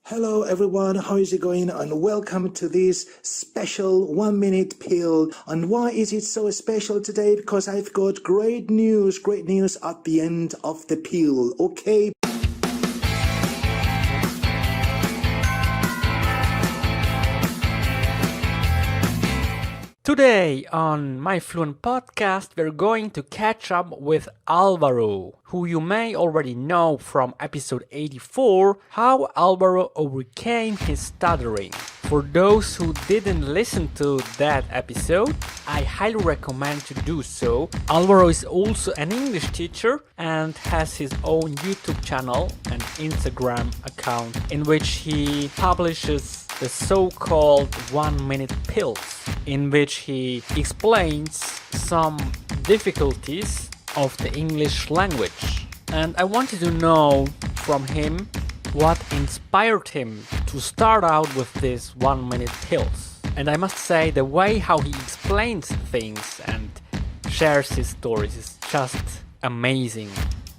Hello everyone, how is it going? And welcome to this special 1 minute pill. And why is it so special today? Because I've got great news at the end of the pill, okay? Today on my Fluent podcast, we're going to catch up with Alvaro, who you may already know from episode 84, how Alvaro overcame his stuttering. For those who didn't listen to that episode, I highly recommend to do so. Alvaro is also an English teacher and has his own YouTube channel and Instagram account in which he publishes the so-called 1-minute pills, in which he explains some difficulties of the English language. And I wanted to know from him what inspired him to start out with these 1-minute pills. And I must say, the way how he explains things and shares his stories is just amazing.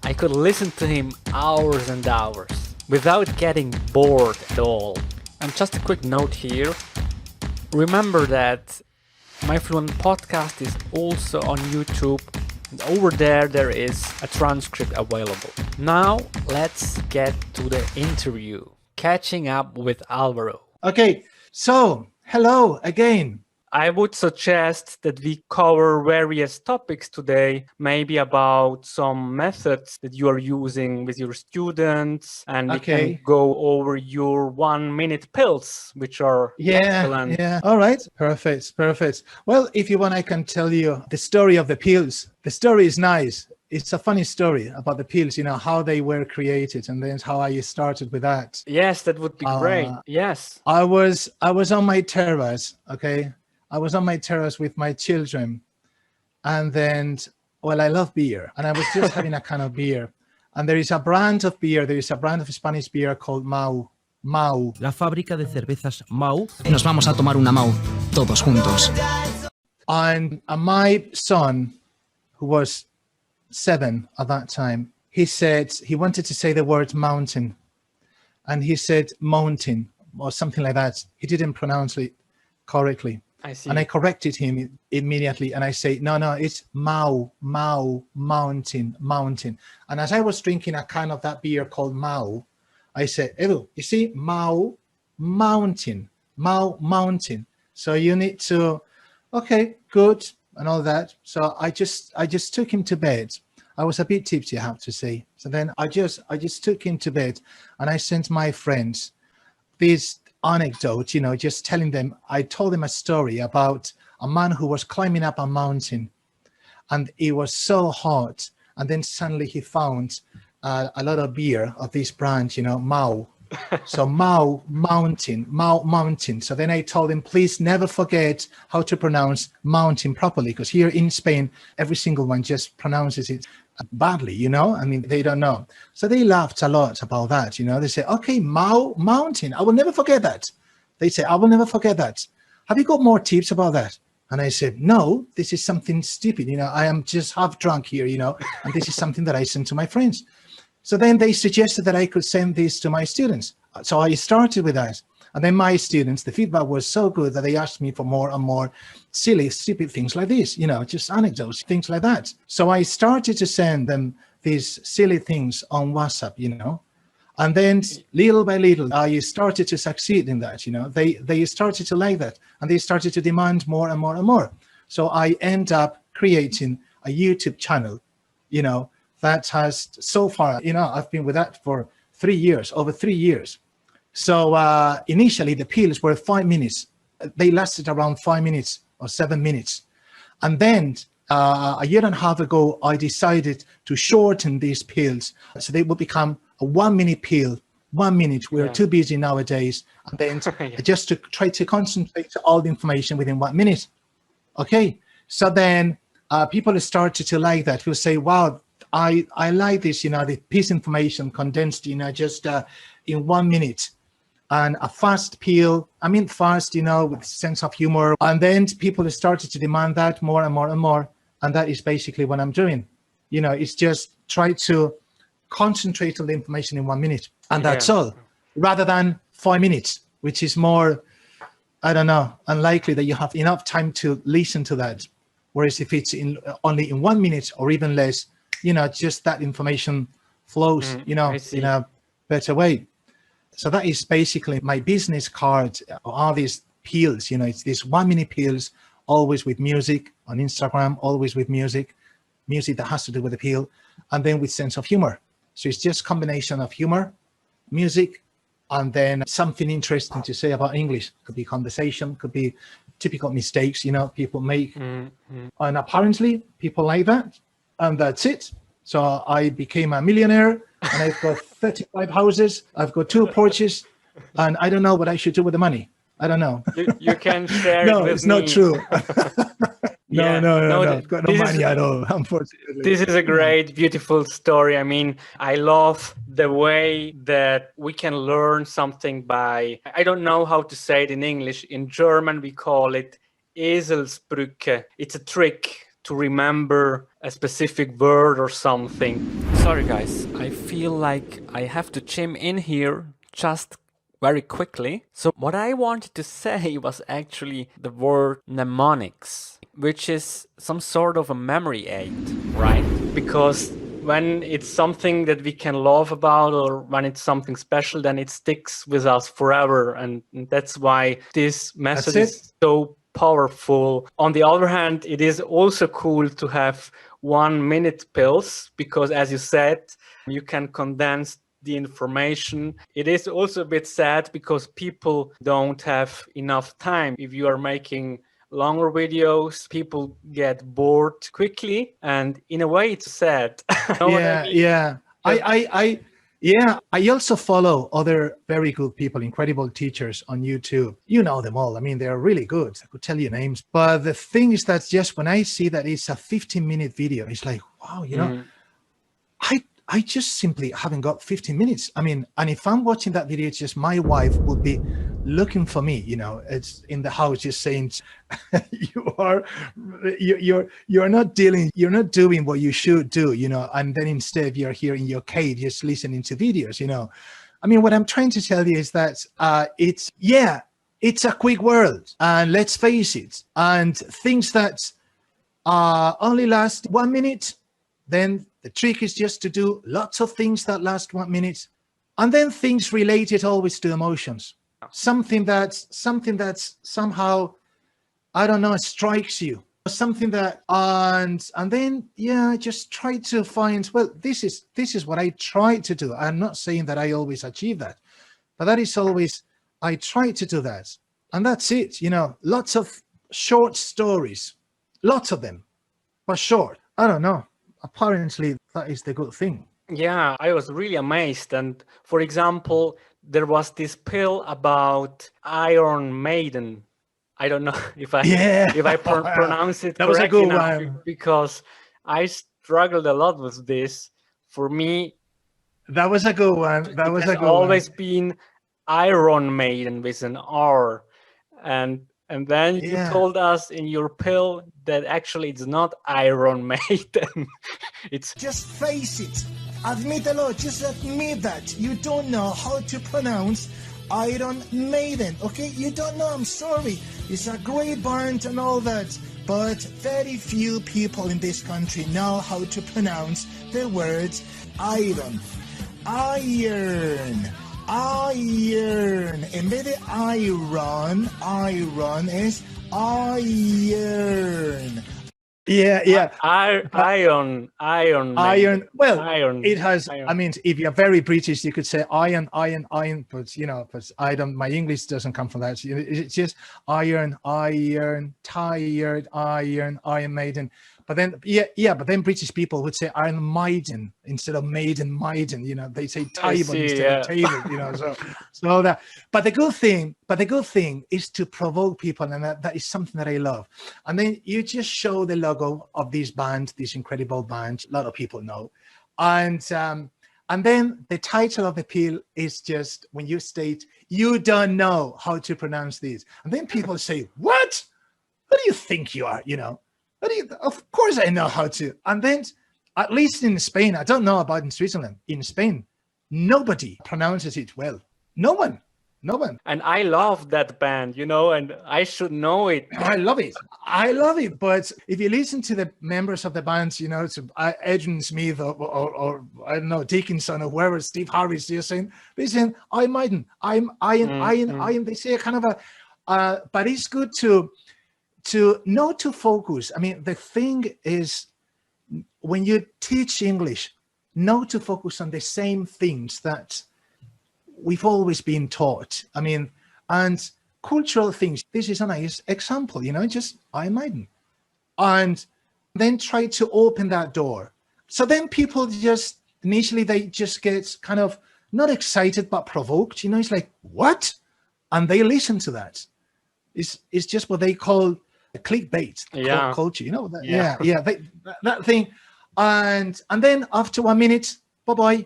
I could listen to him hours and hours without getting bored at all. And just a quick note here, remember that my Fluent podcast is also on YouTube, and over there is a transcript available. Now let's get to the interview, catching up with Alvaro. Okay, so hello again. I would suggest that we cover various topics today, maybe about some methods that you are using with your students, and we can go over your 1-minute pills, which are excellent. Yeah, all right, perfect. Well, if you want, I can tell you the story of the pills. The story is nice. It's a funny story about the pills, how they were created, and then how I started with that. Yes, that would be great. Yes. I was on my terrace, okay? I was on my terrace with my children, and then, I love beer, and I was just having a can of beer. And there is a brand of Spanish beer called Mau. La fábrica de cervezas Mau. Nos vamos a tomar una Mau, todos juntos. And my son, who was 7 at that time, he said he wanted to say the word mountain, and he said mountain or something like that. He didn't pronounce it correctly. I see. And I corrected him immediately, and I say, no, it's Mau, mountain. And as I was drinking a can of that beer called Mau, I said, Edu, you see, Mau, mountain. So you need to, okay, good, and all that. So I just took him to bed. I was a bit tipsy, I have to say. So then I just took him to bed, and I sent my friends this anecdote, just telling them, I told them a story about a man who was climbing up a mountain, and it was so hot, and then suddenly he found a lot of beer of this brand, Mau. So Mau mountain. So then I told him, please never forget how to pronounce mountain properly, because here in Spain, every single one just pronounces it badly, I mean, they don't know. So they laughed a lot about that, They say, okay, Mau mountain, I will never forget that. They say, I will never forget that. Have you got more tips about that? And I said, no, this is something stupid, I am just half drunk here, and this is something that I send to my friends. So then they suggested that I could send this to my students. So I started with that. And then my students, the feedback was so good that they asked me for more and more silly, stupid things like this, just anecdotes, things like that. So I started to send them these silly things on WhatsApp, and then little by little, I started to succeed in that, They started to like that, and they started to demand more and more and more. So I end up creating a YouTube channel, that has so far, I've been with that for over 3 years. So initially the pills were 5 minutes. They lasted around 5 minutes or 7 minutes. And then a year and a half ago, I decided to shorten these pills. So they would become a 1-minute pill, 1 minute. We're too busy nowadays. And then just to try to concentrate all the information within 1 minute. Okay. So then people started to like that. We'll say, wow, I like this, the piece information condensed, just in 1 minute. And a fast pill, fast, with sense of humor. And then people started to demand that more and more and more. And that is basically what I'm doing. It's just try to concentrate on the information in 1 minute. And that's all. Rather than 5 minutes, which is more, I don't know, unlikely that you have enough time to listen to that. Whereas if it's only in 1 minute or even less, just that information flows, in a better way. So that is basically my business card. All these pills, it's these 1 minute pills, always with music on Instagram, always with music that has to do with the pill, and then with sense of humor. So it's just combination of humor, music, and then something interesting to say about English. Could be conversation, could be typical mistakes, people make. And apparently people like that. And that's it. So I became a millionaire, and I've got 35 houses. I've got 2 porches, and I don't know what I should do with the money. I don't know. You can share it No, with it's me. not true. No. I've got no money at all, unfortunately. This is a great, beautiful story. I mean, I love the way that we can learn something by, I don't know how to say it in English. In German, we call it Eselsbrücke. It's a trick to remember a specific word or something. Sorry, guys. I feel like I have to chime in here just very quickly. So what I wanted to say was actually the word mnemonics, which is some sort of a memory aid, right? Because when it's something that we can laugh about, or when it's something special, then it sticks with us forever. And that's why this method is so powerful. On the other hand, it is also cool to have 1 minute pills, because as you said, you can condense the information. It is also a bit sad because people don't have enough time. If you are making longer videos, people get bored quickly, and in a way it's sad. I also follow other very good people, incredible teachers on YouTube. You know them all. I mean, they're really good. I could tell you names. But the thing is that just when I see that it's a 15-minute video, it's like, wow, I just simply haven't got 15 minutes. I mean, and if I'm watching that video, it's just my wife would be looking for me, it's in the house just saying, you're not doing what you should do, and then instead you're here in your cave just listening to videos, I mean, what I'm trying to tell you is that it's a quick world, and let's face it, and things that only last 1 minute, then the trick is just to do lots of things that last 1 minute, and then things related always to emotions. Something that's somehow, I don't know, strikes you. Something that, and then just try to find, well, this is what I try to do. I'm not saying that I always achieve that, but that is always, I try to do that, and that's it. Lots of short stories, lots of them, but short. I don't know. Apparently, that is the good thing. Yeah, I was really amazed. And for example, there was this pill about Iron Maiden. I don't know if I pronounce it correctly. That was a good one, because I struggled a lot with this. For me, that was a good one. That was a good one. Always been Iron Maiden with an R, and then you told us in your pill that actually it's not Iron Maiden. It's just face it. Admítelo. Just admit that you don't know how to pronounce Iron Maiden. Okay, you don't know. I'm sorry. It's a great band and all that, but very few people in this country know how to pronounce the words iron. Iron. En vez de iron es iron. Iron. Well, iron. It has. Iron. I mean, if you're very British, you could say iron. But but I don't. My English doesn't come from that. It's just iron, tired, Iron Maiden. But then, but then British people would say Iron Maiden instead of Maiden. They say table instead of table. So that. But the good thing is to provoke people, and that is something that I love. And then you just show the logo of this band, this incredible band. A lot of people know, and then the title of the pill is just when you state you don't know how to pronounce this, and then people say, "What? Who do you think you are?" Of course I know how to. And then, at least in Spain, I don't know about in Switzerland, in Spain, nobody pronounces it well. No one. No one. And I love that band, you know, and I should know it. I love it. I love it. But if you listen to the members of the bands, you know, to Adrian Smith or I don't know, Dickinson or whoever, Steve Harris, you're saying, listen, Iron Maiden, I'm Iron. They say kind of a, but it's good to not to focus. I mean, the thing is, when you teach English, not to focus on the same things that we've always been taught. I mean, and cultural things. This is a nice example, you know, just Iron Maiden. And then try to open that door. So then people just, initially they just get kind of not excited, but provoked, you know, it's like, what? And they listen to that. It's just what they call clickbait culture, you know, that thing. And then after 1 minute, bye-bye.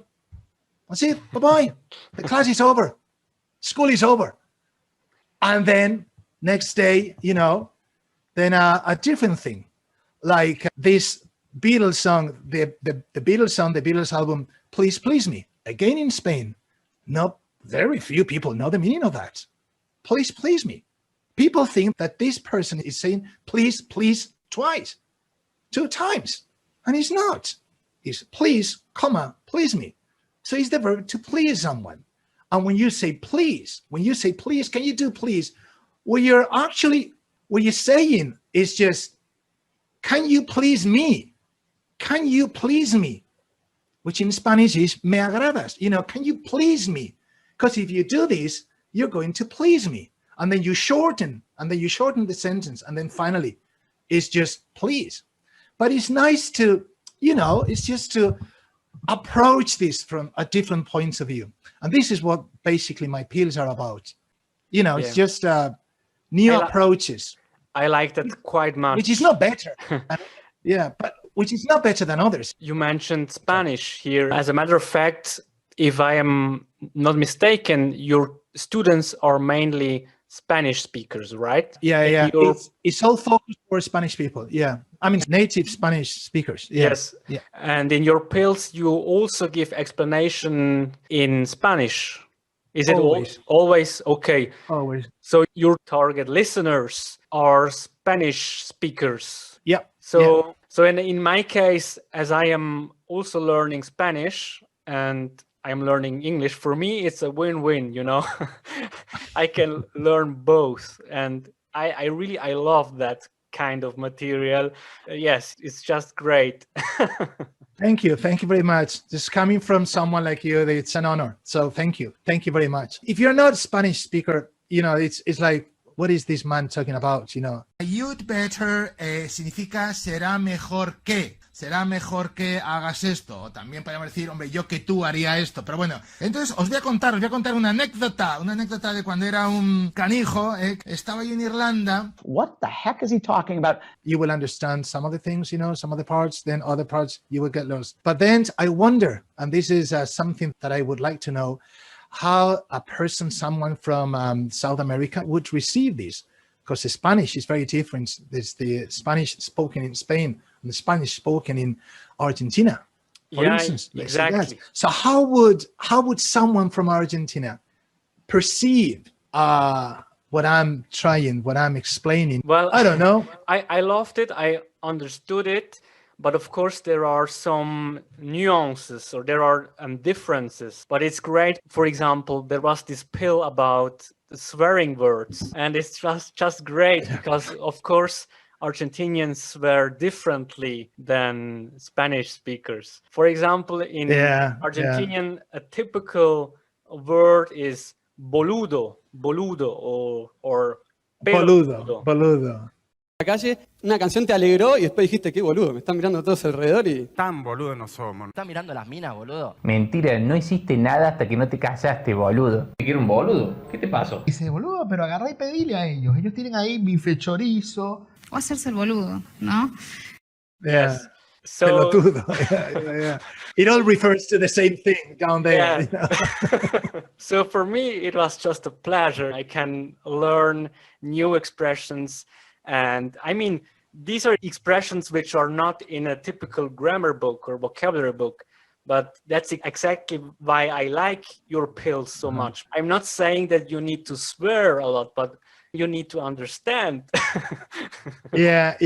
That's it. Bye-bye. The class is over. School is over. And then next day, you know, then a different thing, like this Beatles song, the Beatles song, the Beatles album, Please Please Me, again in Spain. No, very few people know the meaning of that. Please Please Me. People think that this person is saying please, please twice, 2 times. And it's not. It's please, comma, please me. So it's the verb to please someone. And when you say please, can you do please? What you're saying is just, can you please me? Can you please me? Which in Spanish is me agradas. You know, can you please me? Because if you do this, you're going to please me. And then you shorten the sentence. And then finally, it's just please. But it's nice to, you know, it's just to approach this from a different points of view. And this is what basically my pills are about. You know, it's just new approaches. I like that quite much. Which is not better. But which is not better than others. You mentioned Spanish here. As a matter of fact, if I am not mistaken, your students are mainly Spanish speakers, right? Yeah. It's all focused for Spanish people. Yeah. I mean, native Spanish speakers. Yeah. Yes. Yeah. And in your pills, you also give explanation in Spanish. Is it always okay? Always. So your target listeners are Spanish speakers. Yeah. So in my case, as I am also learning Spanish and I'm learning English, for me, it's a win-win, you know. I can learn both. And I love that kind of material. Yes, it's just great. Thank you very much. Just coming from someone like you, it's an honor. So thank you very much. If you're not a Spanish speaker, you know, it's like, what is this man talking about, you know? You'd better significa será mejor que. Será mejor que hagas esto. O también podemos decir, hombre, yo que tú haría esto. Pero bueno, entonces os voy a contar una anécdota de cuando era un canijo. Estaba yo en Irlanda. What the heck is he talking about? You will understand some of the things, you know, some of the parts, then other parts you will get lost. But then I wonder, and this is something that I would like to know, how someone from South America would receive this. Because the Spanish is very different. There's the Spanish spoken in Spain and the Spanish spoken in Argentina, for instance. Exactly. So how would someone from Argentina perceive what I'm explaining? Well, I don't know. I loved it. I understood it. But of course, there are some nuances or there are differences. But it's great. For example, there was this pill about swearing words. And it's just great because, of course, Argentinians swear differently than Spanish speakers. For example, in Argentinian, a typical word is boludo or Boludo. La calle, una canción te alegró y después dijiste, qué boludo, me están mirando todos alrededor y... Tan boludo no somos. ¿Estás mirando las minas, boludo? Mentira, no hiciste nada hasta que no te casaste, boludo. ¿Te quiero un boludo? ¿Qué te pasó? Dice, boludo, pero agarrá y pedile a ellos. Ellos tienen ahí bife chorizo. O hacerse el boludo, ¿no? Yes. So, pelotudo. Yeah. It all refers to the same thing down there. Yeah. You know? So for me, it was just a pleasure. I can learn new expressions. And I mean, these are expressions which are not in a typical grammar book or vocabulary book, But that's exactly why I like your pills so much. I'm not saying that you need to swear a lot, but you need to understand. Yeah.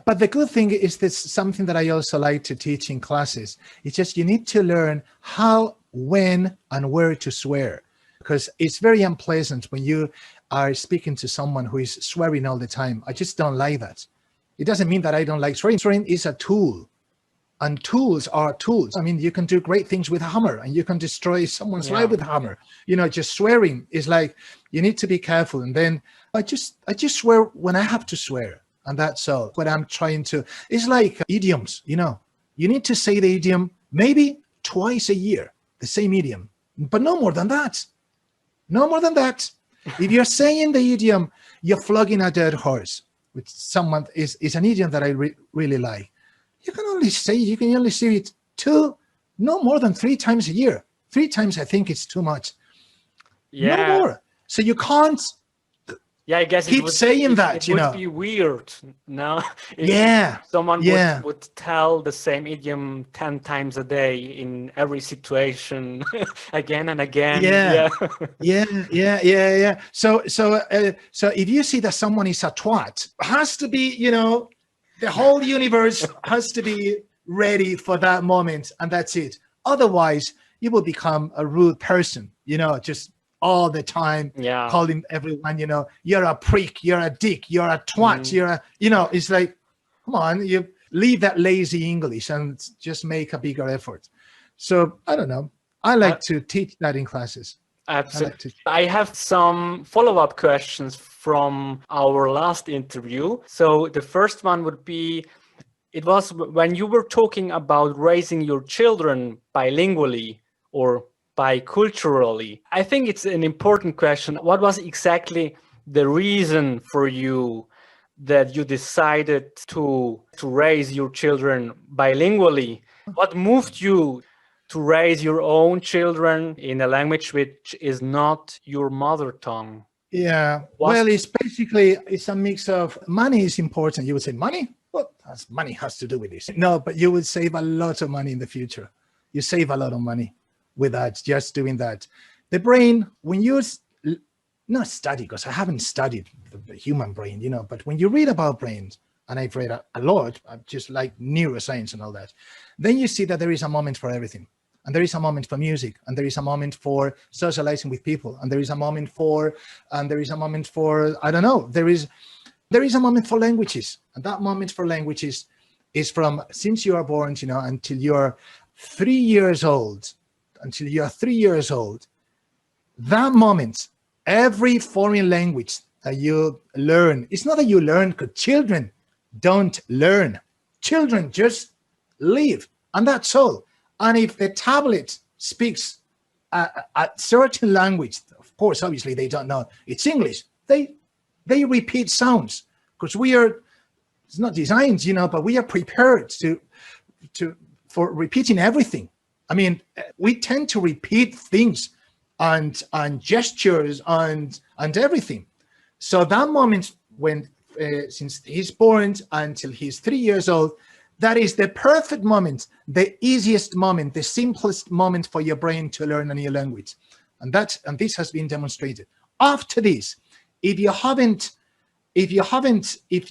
But the good thing is this something that I also like to teach in classes. It's just you need to learn how, when, and where to swear, because it's very unpleasant when you are speaking to someone who is swearing all the time. I just don't like that. It doesn't mean that I don't like swearing. Swearing is a tool. And tools are tools. I mean, you can do great things with a hammer, and you can destroy someone's life with a hammer. You know, just swearing is like, you need to be careful. And then I just swear when I have to swear. And that's all. What I'm trying to, it's like idioms, you know. You need to say the idiom maybe twice a year, the same idiom, but no more than that. No more than that. If you're saying the idiom, you're flogging a dead horse, which someone is an idiom that I really like. You can only say it no more than 3 times a year. 3 times, I think it's too much. Yeah. No more. So you can't I guess keep saying that, it would be weird, no? Yeah. Someone would tell the same idiom 10 times a day in every situation, again and again. Yeah. So if you see that someone is a twat, has to be, you know, the whole universe has to be ready for that moment, and that's it. Otherwise, you will become a rude person, you know, just all the time, calling everyone, you know, you're a prick, you're a dick, you're a twat, you're a, you know, it's like, come on, you leave that lazy English and just make a bigger effort. So I don't know. I like to teach that in classes. Absolutely. I have some follow-up questions from our last interview. So the first one would be, it was when you were talking about raising your children bilingually or biculturally. I think it's an important question. What was exactly the reason for you that you decided to raise your children bilingually? What moved you to raise your own children in a language which is not your mother tongue? Yeah, well, it's a mix of money is important. You would say money? What money has to do with this? No, but you would save a lot of money in the future. You save a lot of money with that, just doing that. The brain, when you not study, because I haven't studied the human brain, you know, but when you read about brains, and I've read a lot, just like neuroscience and all that, then you see that there is a moment for everything. And there is a moment for music, and there is a moment for socializing with people, and there is a moment for, I don't know, there is a moment for languages. And that moment for languages is from since you are born, you know, until you're 3 years old, that moment, every foreign language that you learn, it's not that you learn, because children don't learn. Children just live, and that's all. And if the tablet speaks a certain language, of course, obviously they don't know it's English. They repeat sounds, because it's not designed, you know, but we are prepared for repeating everything. I mean, we tend to repeat things and gestures and everything. So that moment when since he's born until he's 3 years old, that is the perfect moment, the easiest moment, the simplest moment for your brain to learn a new language. And this has been demonstrated. After this, if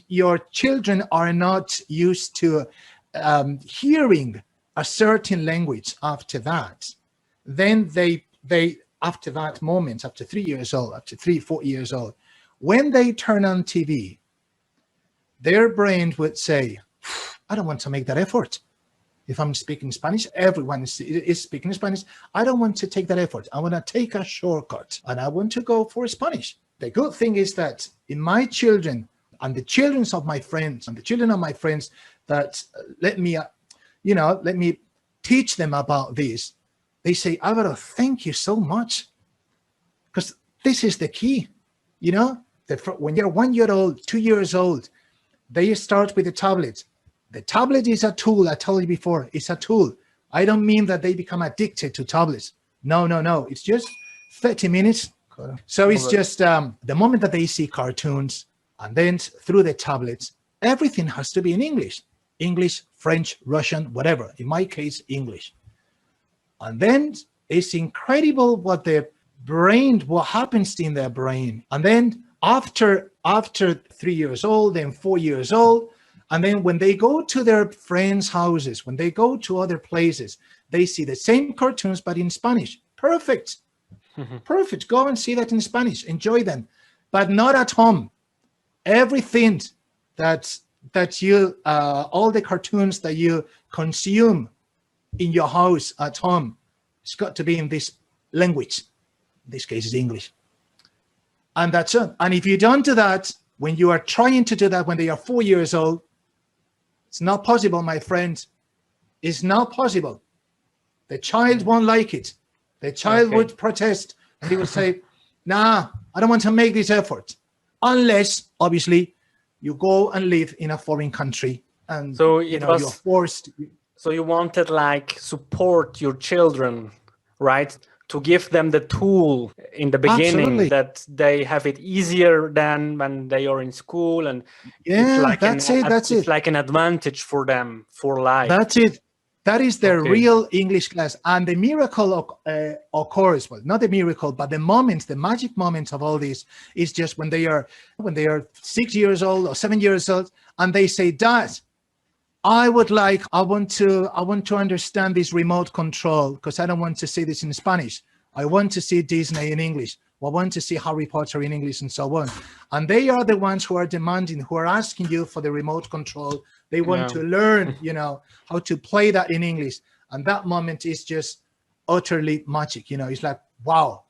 your children are not used to hearing a certain language after that, then they after that moment, after 3 years old, after 3-4 years old, when they turn on TV, their brain would say, I don't want to make that effort. If I'm speaking Spanish, everyone is speaking Spanish. I don't want to take that effort. I want to take a shortcut, and I want to go for Spanish. The good thing is that in my children and the children of my friends and the children of my friends that let me teach them about this, they say, Alvaro, thank you so much. Because this is the key, you know, when you're 1 year old, 2 years old, they start with the tablet. The tablet is a tool. I told you before, it's a tool. I don't mean that they become addicted to tablets. No. It's just 30 minutes. So it's just the moment that they see cartoons, and then through the tablets, everything has to be in English. English, French, Russian, whatever. In my case, English. And then it's incredible what happens in their brain. And then after 3 years old, then 4 years old, and then when they go to their friends' houses, when they go to other places, they see the same cartoons, but in Spanish. Perfect. Perfect. Go and see that in Spanish. Enjoy them, but not at home. Everything that you, all the cartoons that you consume in your house at home, it's got to be in this language. In this case, is English. And that's it. And if you don't do that, when you are trying to do that when they are 4 years old, it's not possible, my friend. It's not possible. The child won't like it. The child would protest, and he would say, nah, I don't want to make this effort. Unless, obviously, you go and live in a foreign country, and So you're forced. So you wanted like support your children, right? To give them the tool in the beginning Absolutely. that they have it easier than when they are in school, and Yeah, that's it. it's like an advantage for them for life. That's it. That is the Okay. real English class. And the miracle occurs, well, not the miracle, but the moment, the magic moment of all this is just when they are 6 years old or 7 years old, and they say, Dad, I want to understand this remote control because I don't want to see this in Spanish. I want to see Disney in English. I want to see Harry Potter in English and so on. And they are the ones who are demanding, who are asking you for the remote control. They want to learn, how to play that in English. And that moment is just utterly magic. It's like, wow,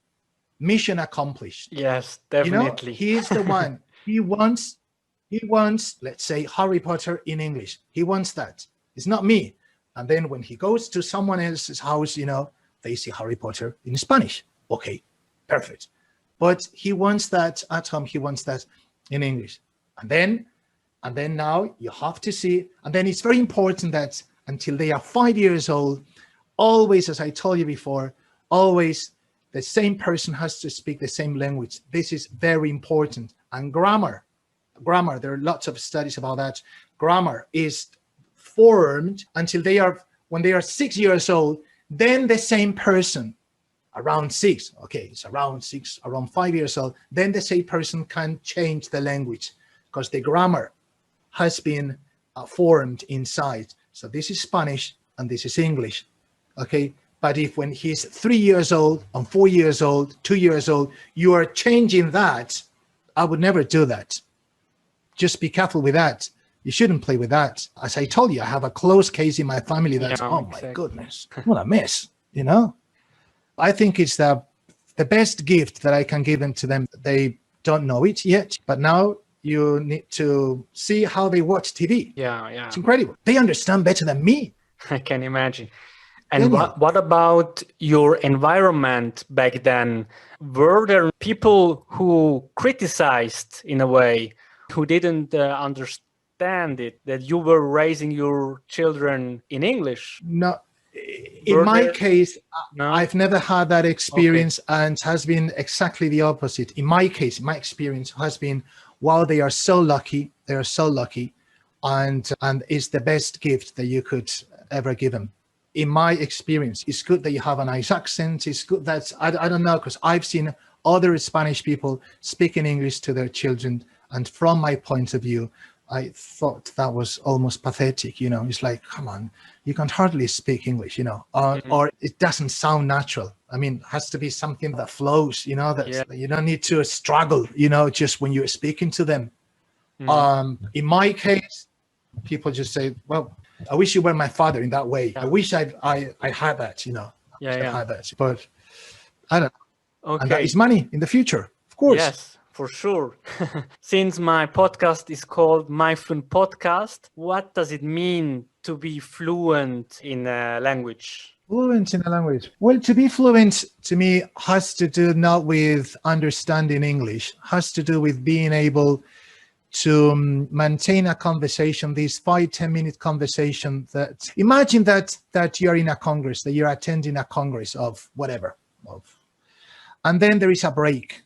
mission accomplished. Yes, definitely. He's the one. He wants, let's say, Harry Potter in English. He wants that. It's not me. And then when he goes to someone else's house, they see Harry Potter in Spanish. Okay, perfect. But he wants that at home. He wants that in English. And then now you have to see, and then it's very important that until they are 5 years old, always, as I told you before, always the same person has to speak the same language. This is very important. And grammar, there are lots of studies about that. Grammar is formed until when they are 6 years old, then the same person around 6, okay, it's around 6, around 5 years old, then the same person can change the language because the grammar has been formed inside. So this is Spanish and this is English, okay? But if when he's 3 years old and 4 years old, 2 years old, you are changing that, I would never do that. Just be careful with that. You shouldn't play with that. As I told you, I have a close case in my family that's, my goodness, what a mess, I think it's the best gift that I can give them to them. They don't know it yet, but now you need to see how they watch TV. Yeah. It's incredible. They understand better than me. I can imagine. And what about your environment back then? Were there people who criticized in a way, who didn't understand it, that you were raising your children in English? No. In my case, No? I've never had that experience, and has been exactly the opposite. In my case, my experience has been, wow, they are so lucky. They are so lucky, and it's the best gift that you could ever give them. In my experience, it's good that you have a nice accent. It's good that, I don't know, because I've seen other Spanish people speaking English to their children, and from my point of view, I thought that was almost pathetic. It's like, come on, you can hardly speak English, or it doesn't sound natural. I mean, it has to be something that flows, that you don't need to struggle, just when you're speaking to them. In my case, people just say, well, I wish you were my father in that way. I wish I had that, I had that, but I don't know. Okay. And that is money in the future, of course. Yes. For sure. Since my podcast is called My Fluent Podcast, what does it mean to be fluent in a language? Fluent in a language. Well, to be fluent to me has to do not with understanding English, has to do with being able to maintain a conversation, this 5-10 minute conversation. That imagine that you're in a congress, that you're attending a congress of whatever, and then there is a break.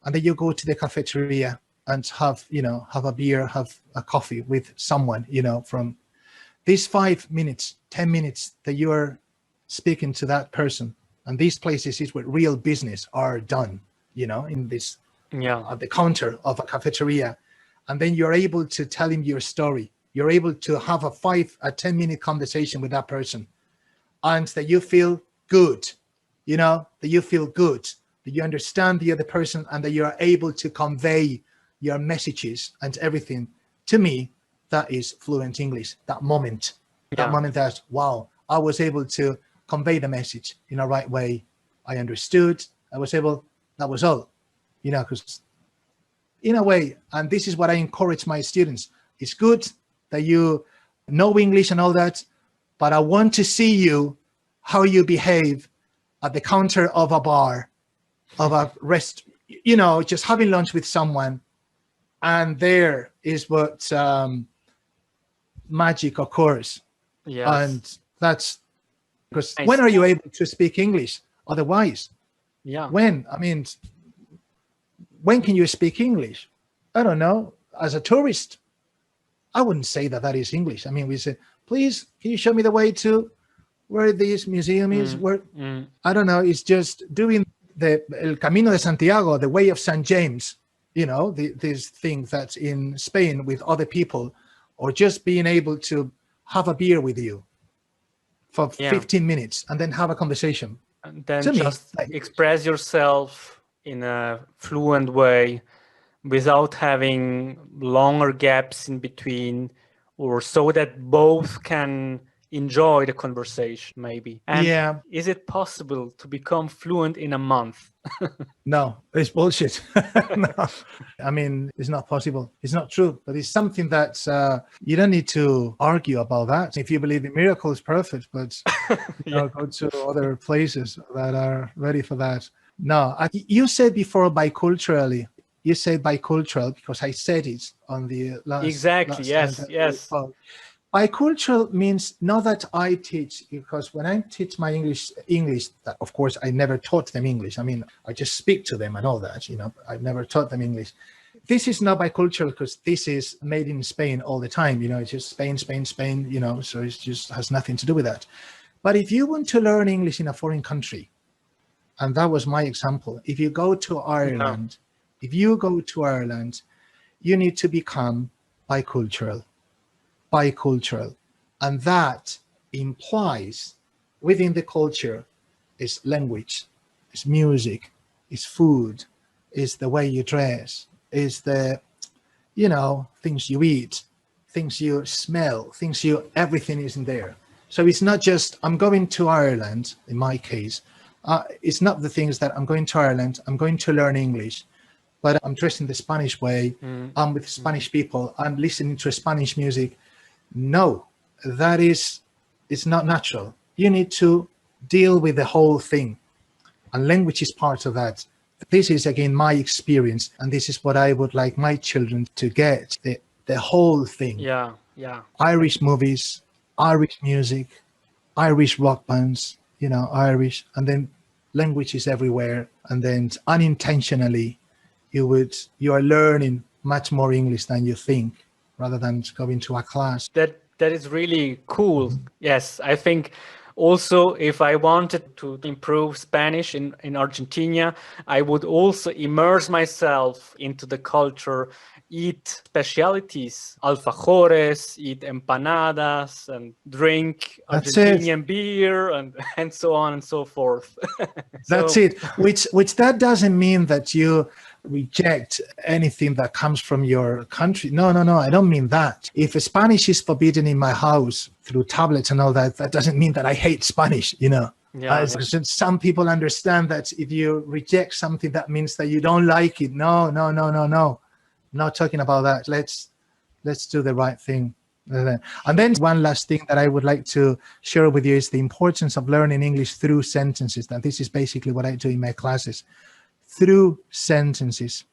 And then you go to the cafeteria and have a beer, have a coffee with someone, from these 5 minutes, 10 minutes that you are speaking to that person, and these places is where real business are done, in this, at the counter of a cafeteria. And then you're able to tell him your story. You're able to have a 10-minute conversation with that person, and that you feel good, that you feel good, that you understand the other person, and that you're able to convey your messages and everything. To me, that is fluent English. That moment that, wow, I was able to convey the message in a right way. I understood. That was all, because in a way, and this is what I encourage my students, it's good that you know English and all that, but I want to see how you behave at the counter of a bar, of a just having lunch with someone, and there is what magic occurs. Yes. And that's because when are you able to speak English otherwise? Yeah. When can you speak English? I don't know. As a tourist, I wouldn't say that is English. I mean, we say, please, can you show me the way to where this museum is? I don't know. It's just doing El Camino de Santiago, the way of St. James, this thing that's in Spain with other people, or just being able to have a beer with you for 15 minutes and then have a conversation. And then just express yourself in a fluent way without having longer gaps in between, or so that both can enjoy the conversation, maybe. And is it possible to become fluent in a month? No, it's bullshit. No. I mean, it's not possible. It's not true. But it's something that you don't need to argue about that. If you believe in miracles, perfect. But go to other places that are ready for that. No, you said before biculturally. You said bicultural because I said it on the last. Exactly. Yes. Bicultural means not that I teach, because when I teach my English, that of course I never taught them English. I mean, I just speak to them and all that, I've never taught them English. This is not bicultural because this is made in Spain all the time, it's just Spain, so it just has nothing to do with that. But if you want to learn English in a foreign country, and that was my example, if you go to Ireland, you need to become bicultural. And that implies within the culture is language, is music, is food, is the way you dress, is the things you eat, things you smell, everything is in there. So it's not just I'm going to Ireland. In my case, it's not the things that I'm going to Ireland, I'm going to learn English, but I'm dressed in the Spanish way, I'm with Spanish people, I'm listening to Spanish music. No, it's not natural. You need to deal with the whole thing, and language is part of that. This is again my experience, and this is what I would like my children to get, the whole thing. Yeah. Irish movies, Irish music, Irish rock bands, Irish, and then language is everywhere, and then unintentionally you are learning much more English than you think, rather than going to a class. That is really cool. Yes, I think also if I wanted to improve Spanish in Argentina, I would also immerse myself into the culture, eat specialties, alfajores, eat empanadas, and drink Argentinian beer, and so on and so forth. That's it. Which that doesn't mean that you reject anything that comes from your country. No, I don't mean that. If Spanish is forbidden in my house through tablets and all that, that doesn't mean that I hate Spanish, Some people understand that if you reject something, that means that you don't like it. No. Not talking about that. Let's do the right thing. And then one last thing that I would like to share with you is the importance of learning English through sentences. And this is basically what I do in my classes. Through sentences.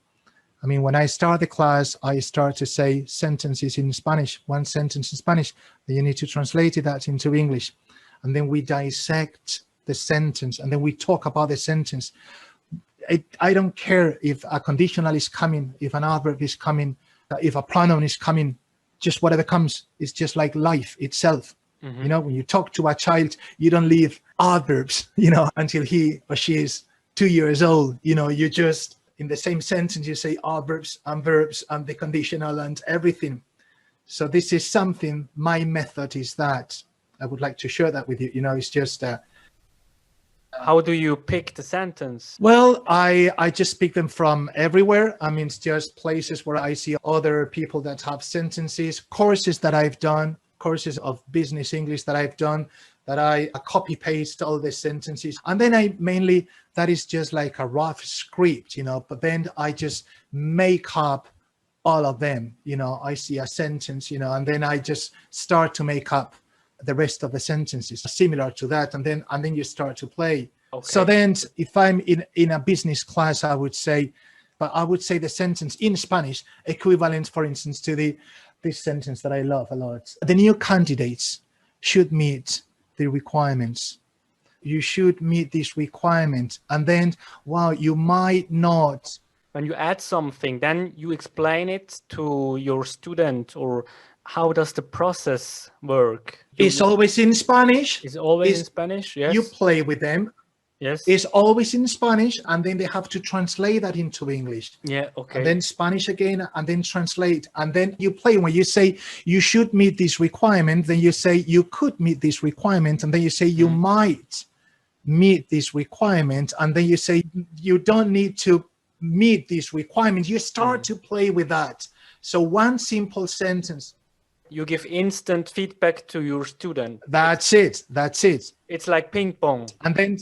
I mean, when I start the class, I start to say sentences in Spanish, one sentence in Spanish, then you need to translate that into English. And then we dissect the sentence, and then we talk about the sentence. I don't care if a conditional is coming, if an adverb is coming, if a pronoun is coming. just whatever comes. It's just like life itself. You know, when you talk to a child, you don't leave adverbs, you know, until he or she is 2 years old. You know, you just, in the same sentence, you say adverbs and verbs and the conditional and everything. So this is something, my method is that. I would like to share that with you. You know, it's just... How do you pick the sentence? Well, I just pick them from everywhere. I mean, it's just places where I see other people that have sentences, courses that I've done, courses of business English that I've done, that I copy paste all the sentences. And then that is just like a rough script, you know, but then I just make up all of them. You know, I see a sentence, you know, and then I just start to make up the rest of the sentences similar to that. And then you start to play. Okay. So then if I'm in a business class, I would say the sentence in Spanish equivalent, for instance, to this sentence that I love a lot. The new candidates should meet the requirements. You should meet this requirement. And then, wow, you might not. When you add something, then you explain it to your student, or how does the process work? It's always in Spanish. It's always in Spanish, yes. You play with them. Yes. It's always in Spanish, and then they have to translate that into English. Yeah, okay. And then Spanish again, and then translate. And then you play. When you say you should meet this requirement, then you say you could meet this requirement, and then you say you might meet this requirement, and then you say you don't need to meet this requirement. You start to play with that. So one simple sentence. You give instant feedback to your student. That's it. It's like ping pong. And then...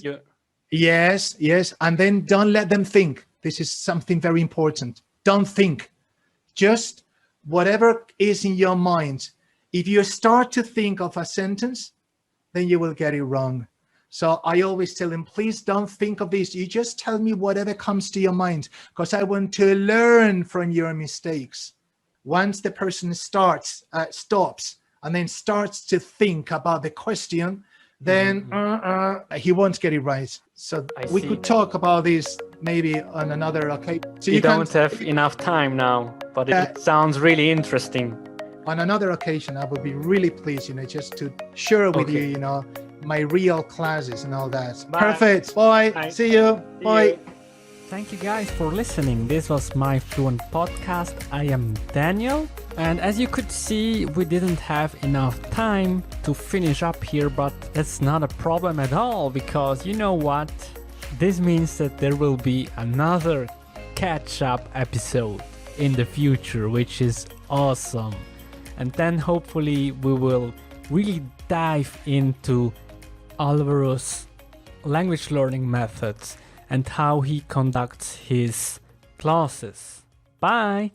Yes. And then don't let them think. This is something very important. Don't think. Just whatever is in your mind. If you start to think of a sentence, then you will get it wrong. So I always tell them, please don't think of this. You just tell me whatever comes to your mind, because I want to learn from your mistakes. Once the person stops, and then starts to think about the question, then he won't get it right. So we could talk about this maybe on another occasion. So you don't have enough time now, but it sounds really interesting. On another occasion, I would be really pleased, you know, just to share with you, you know, my real classes and all that. Bye. Perfect. Bye. See you. Bye. Thank you guys for listening. This was my Fluent podcast. I am Daniel. And as you could see, we didn't have enough time to finish up here, but that's not a problem at all, because you know what? This means that there will be another catch-up episode in the future, which is awesome. And then hopefully we will really dive into Alvaro's language learning methods and how he conducts his classes. Bye!